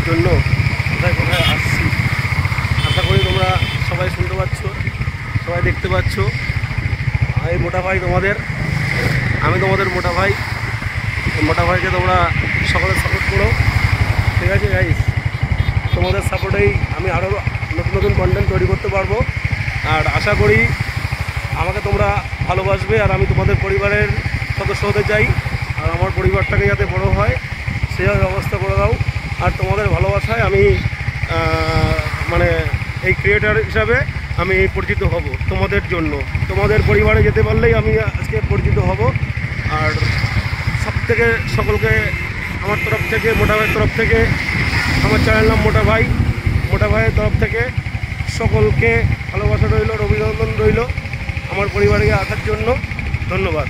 জন্য কোথায় কোথায় আসছি। আশা করি তোমরা সবাই শুনতে পাচ্ছ, সবাই দেখতে পাচ্ছ। এই মোটা ভাই তোমাদের, আমি তোমাদের মোটা ভাই। মোটা ভাইকে তোমরা সকলে সাপোর্ট করো, ঠিক আছে গাইস? তোমাদের সাপোর্টেই আমি আরও নতুন নতুন কন্টেন্ট তৈরি করতে পারবো। আর আশা করি আমাকে তোমরা ভালোবাসবে, আর আমি তোমাদের পরিবারের সদস্য হতে চাই। আর আমার পরিবারটাকে যাতে বড় হয় সেভাবে ব্যবস্থা করে দাও। আর তোমাদের ভালোবাসায় আমি মানে এই ক্রিয়েটার হিসাবে আমি পরিচিত হব তোমাদের জন্য। তোমাদের পরিবারে যেতে পারলেই আমি আজকে পরিচিত হব। আর সব থেকে সকলকে আমার তরফ থেকে, মোটা ভাইয়ের তরফ থেকে, আমার চ্যানেল নাম মোটা ভাই, মোটা ভাইয়ের তরফ থেকে সকলকে ভালোবাসা রইল, অভিনন্দন রইল আমার পরিবারে আসার জন্য। ধন্যবাদ।